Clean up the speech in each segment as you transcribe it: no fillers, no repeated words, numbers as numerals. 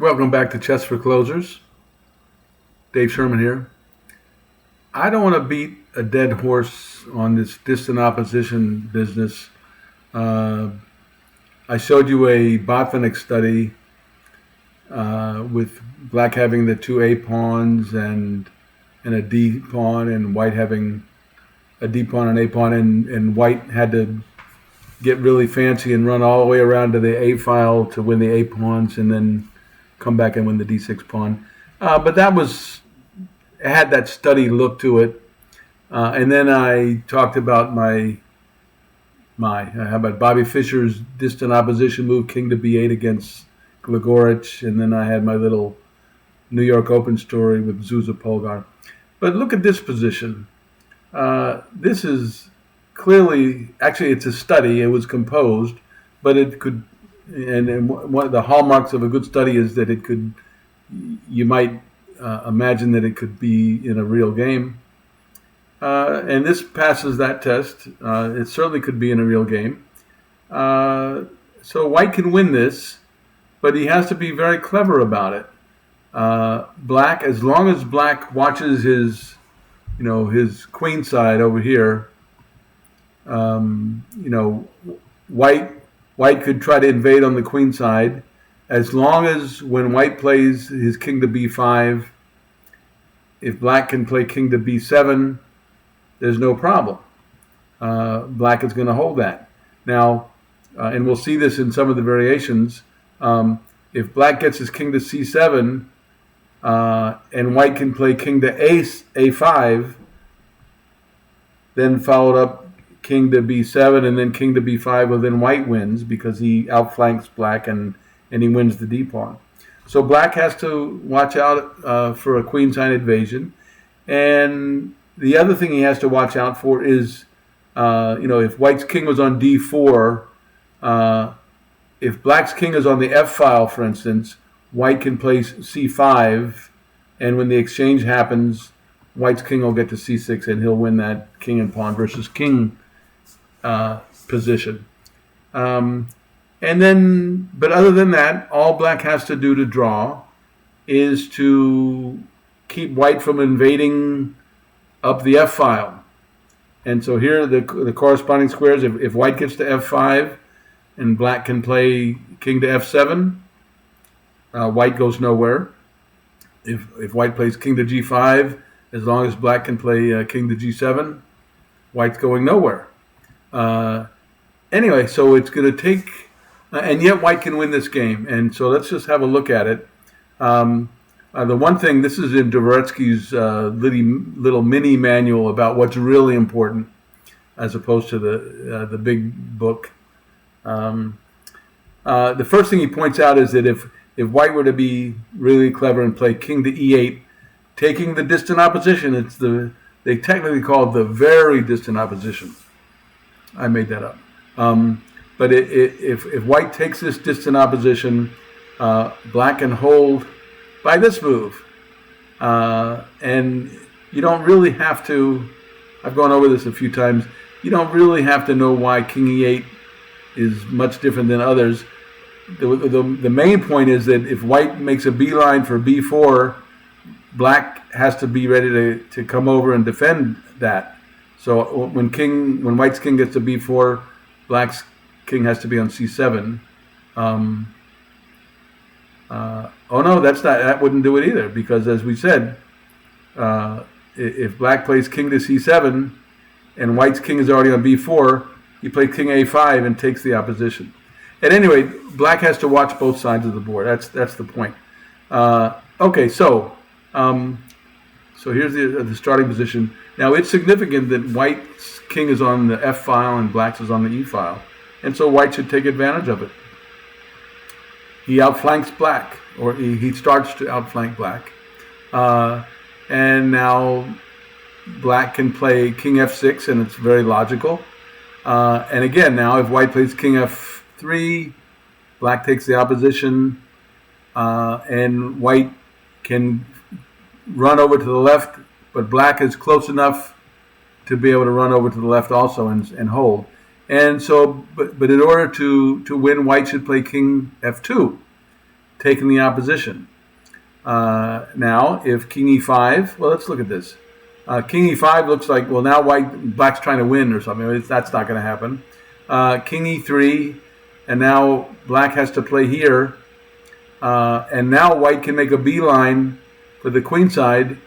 Welcome back to Chess for Closers. Dave Sherman here. I don't want to beat a dead horse on this distant opposition business. I showed you a Botvinnik study with black having the two A pawns and a D pawn, and white having a D pawn and A pawn, and white had to get really fancy and run all the way around to the A file to win the A pawns, and then come back and win the D6 pawn. But that had that study look to it. And then I talked about how about Bobby Fischer's distant opposition move, king to B8 against Gligorich, and then I had my little New York Open story with Zsuzsa Polgar. But look at this position. This is clearly, actually it's a study, it was composed, but it could, and one of the hallmarks of a good study is that you might imagine that it could be in a real game. And this passes that test. It certainly could be in a real game. So white can win this, but he has to be very clever about it. Black, as long as black watches his queen side over here, white could try to invade on the queen side, as long as when white plays his king to b5, if black can play king to b7, there's no problem. Black is going to hold that. Now, and we'll see this in some of the variations, if black gets his king to c7, and white can play king to a5, then followed up king to b7 and then king to b5, well then white wins because he outflanks black and he wins the d pawn. So black has to watch out for a queenside invasion. And the other thing he has to watch out for is, if white's king was on d4, if black's king is on the f file, for instance, white can play c5, and when the exchange happens, white's king will get to c6 and he'll win that king and pawn versus king position. But other than that, all black has to do to draw is to keep white from invading up the f file. And so here the corresponding squares, if white gets to f5 and black can play king to f7, white goes nowhere. If white plays king to g5, as long as black can play king to g7, white's going nowhere. Anyway, so it's going to take, and yet white can win this game. And so let's just have a look at it. The one thing, this is in Dvoretsky's little mini manual about what's really important, as opposed to the big book. The first thing he points out is that if white were to be really clever and play king to e8, taking the distant opposition, they technically call it the very distant opposition. I made that up. But if white takes this distant opposition, black can hold by this move. And you don't really have to, I've gone over this a few times, you don't really have to know why king e8 is much different than others. The main point is that if white makes a beeline for b4, black has to be ready to come over and defend that. So when white's king gets to b4, black's king has to be on c7. That wouldn't do it either, because as we said, if black plays king to c7 and white's king is already on b4, you play king a5 and takes the opposition. At any rate, black has to watch both sides of the board. That's the point. So here's the starting position. Now it's significant that white's king is on the f file and black's is on the e file, and so white should take advantage of it. He outflanks black, or he starts to outflank black, and now black can play king f6, and it's very logical. And again, now if white plays king f3, black takes the opposition, and white can run over to the left, but black is close enough to be able to run over to the left also and hold. And so, but in order to win, white should play king f2, taking the opposition. Now, if king e5, well, let's look at this. King e5 looks like, well, now black's trying to win or something. That's not going to happen. King e3, and now black has to play here. And now white can make a beeline for the queen side.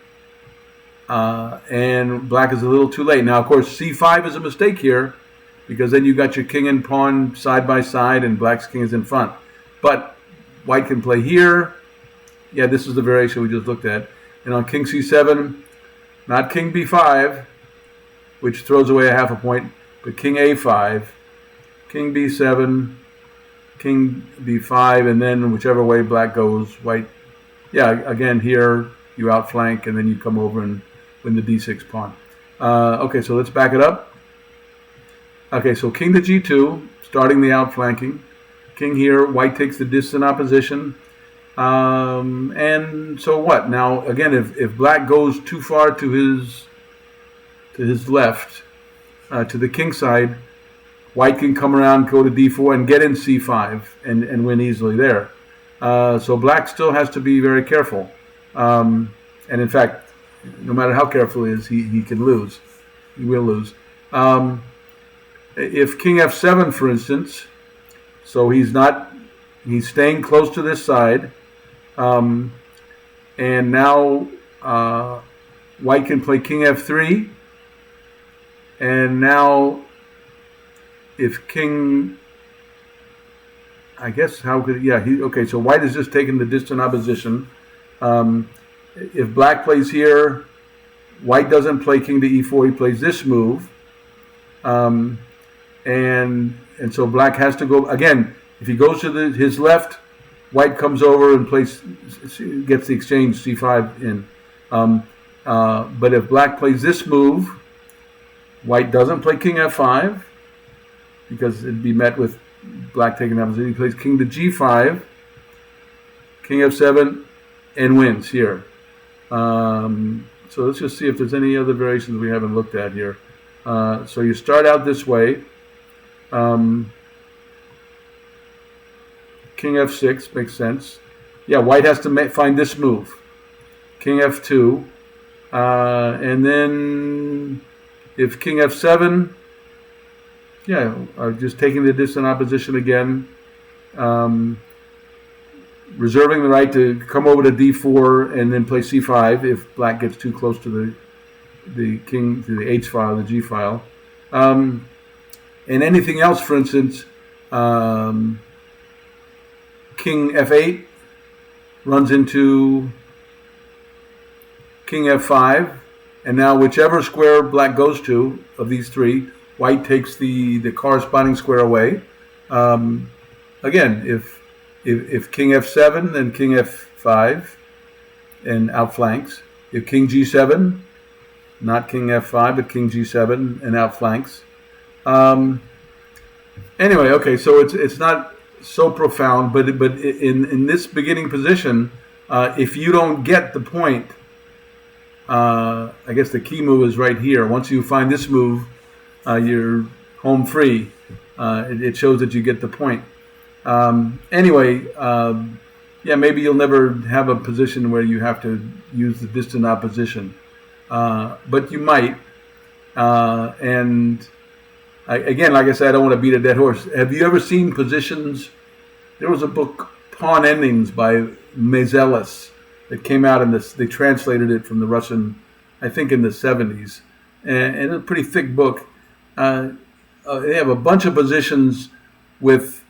And black is a little too late. Now, of course, c5 is a mistake here, because then you got your king and pawn side by side, and black's king is in front. But white can play here. Yeah, this is the variation we just looked at. And on king c7, not king b5, which throws away a half a point, but king a5, king b7, king b5, and then whichever way black goes, white, yeah, again here you outflank, and then you come over and win the d6 pawn. Okay, so let's back it up. Okay, so king to g2, starting the outflanking. King here, white takes the distant opposition. And so what? Now, again, if black goes too far to his left, to the king side, white can come around, go to d4, and get in c5 and win easily there. So black still has to be very careful. And in fact, no matter how careful he is, he can lose. He will lose. If king f7, for instance, so he's staying close to this side, and now white can play king f3, and now if king, I guess how could, yeah, okay, so white is just taking the distant opposition. If black plays here, white doesn't play king to e4, he plays this move. And so black has to go, again, if he goes to his left, white comes over and gets the exchange c5 in. But if black plays this move, white doesn't play king f5, because it'd be met with black taking that position. He plays king to g5, king f7, and wins here. So let's just see if there's any other variations we haven't looked at here. So you start out this way. King f6 makes sense. Yeah, white has to find this move. King f2. And then if king f7, yeah, just taking the distant opposition again. Reserving the right to come over to d4 and then play c5 if black gets too close to the king, to the h file, the g file. And anything else, for instance, king f8 runs into king f5, and now whichever square black goes to of these three, white takes the corresponding square away. Again, if king f7, then king f5 and outflanks. If king g7, not king f5, but king g7 and outflanks. Anyway, okay, so it's not so profound, but in this beginning position, if you don't get the point, I guess the key move is right here. Once you find this move, you're home free. It shows that you get the point. Anyway, yeah, maybe you'll never have a position where you have to use the distant opposition, but you might. And again, like I said, I don't want to beat a dead horse. Have you ever seen positions? There was a book, Pawn Endings, by Mezelis, that came out in this. They translated it from the Russian, I think, in the 70s, and it's a pretty thick book. They have a bunch of positions with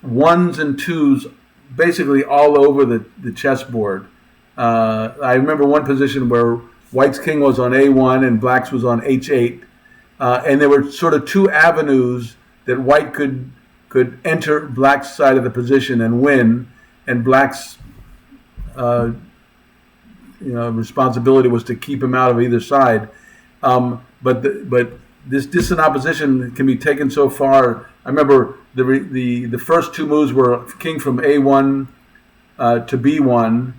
ones and twos basically all over the chessboard. I remember one position where white's king was on a1 and black's was on h8, and there were sort of two avenues that white could enter black's side of the position and win, and black's responsibility was to keep him out of either side. But this distant opposition can be taken so far. I remember the first two moves were king from a1 to b1,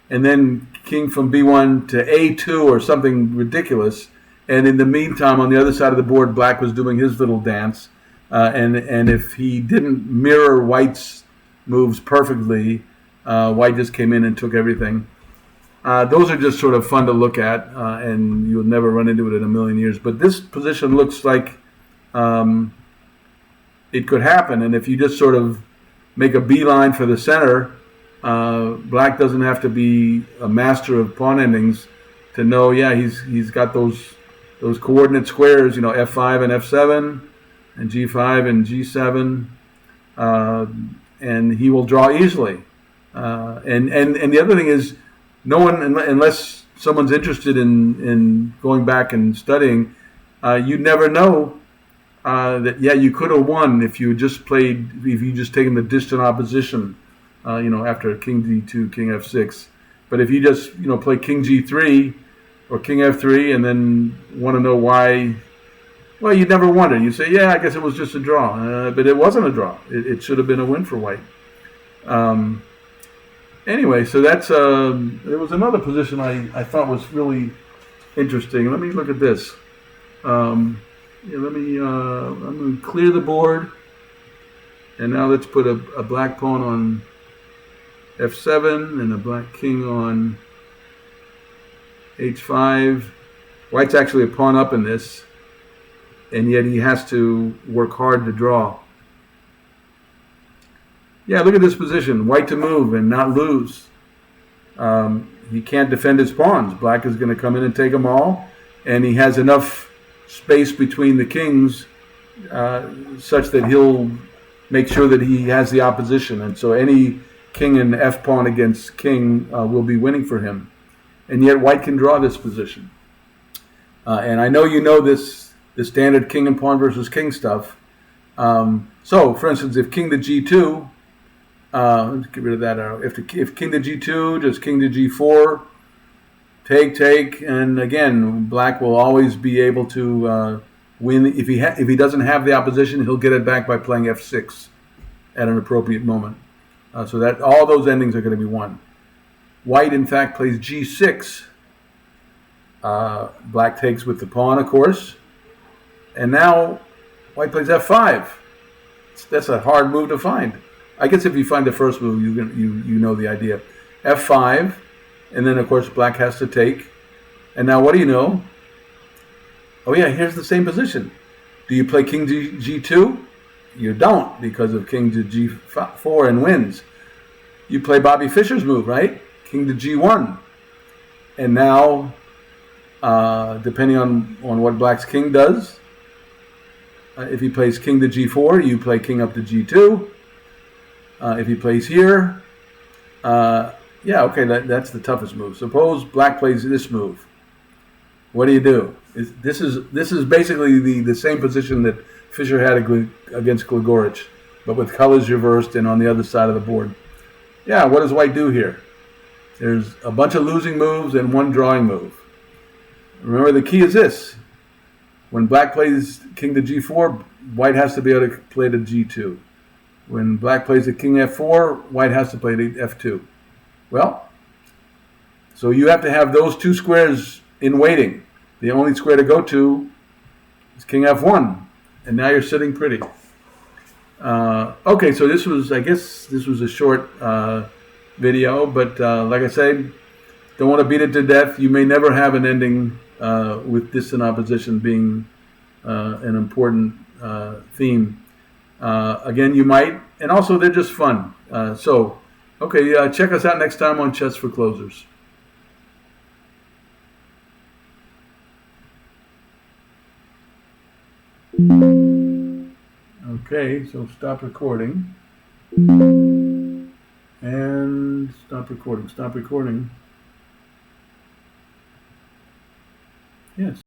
and then king from b1 to a2 or something ridiculous. And in the meantime, on the other side of the board, black was doing his little dance. And if he didn't mirror white's moves perfectly. White just came in and took everything. Those are just sort of fun to look at, and you'll never run into it in a million years. But this position looks like it could happen, and if you just sort of make a beeline for the center, black doesn't have to be a master of pawn endings to know, yeah, he's got those coordinate squares, f5 and f7, and g5 and g7, and he will draw easily. And the other thing is, no one, unless someone's interested in going back and studying, you never know that, yeah, you could have won if you just taken the distant opposition, after king d2, king f6. But if you just, play king g3 or king f3 and then want to know why, well, you never wonder. You say, yeah, I guess it was just a draw. But it wasn't a draw. It should have been a win for white. Anyway, so that's there was another position I thought was really interesting. Let me look at this. I'm going to clear the board, and now let's put a black pawn on f7 and a black king on h5. White's actually a pawn up in this, and yet he has to work hard to draw. Yeah, look at this position. White to move and not lose. He can't defend his pawns. Black is going to come in and take them all, and he has enough space between the kings such that he'll make sure that he has the opposition. And so any king and f pawn against king will be winning for him. And yet white can draw this position. And I know you know this standard king and pawn versus king stuff. So, for instance, if king to g2, let's get rid of that arrow. If king to g2, just king to g4, take, and again, black will always be able to win. If he doesn't have the opposition, he'll get it back by playing f6 at an appropriate moment. So that all those endings are going to be won. White, in fact, plays g6. Black takes with the pawn, of course, and now white plays f5. That's a hard move to find. I guess if you find the first move, you know the idea. f5, and then, of course, black has to take. And now what do you know? Oh, yeah, here's the same position. Do you play king to g2? You don't, because of king to g4 and wins. You play Bobby Fischer's move, right? King to g1. And now, depending on what black's king does, if he plays king to g4, you play king up to g2. If he plays here, yeah, okay, that's the toughest move. Suppose black plays this move. What do? This is basically the same position that Fischer had against Gligorich, but with colors reversed and on the other side of the board. Yeah, what does white do here? There's a bunch of losing moves and one drawing move. Remember, the key is this. When black plays king to g4, white has to be able to play to g2. When black plays a king f4, white has to play to f2. Well, so you have to have those two squares in waiting. The only square to go to is king f1. And now you're sitting pretty. Okay, so I guess this was a short video, but like I said, don't want to beat it to death. You may never have an ending with distant opposition being an important theme. Again, you might, and also they're just fun. Okay, check us out next time on Chess for Closers. Okay, so stop recording. And stop recording. Yes.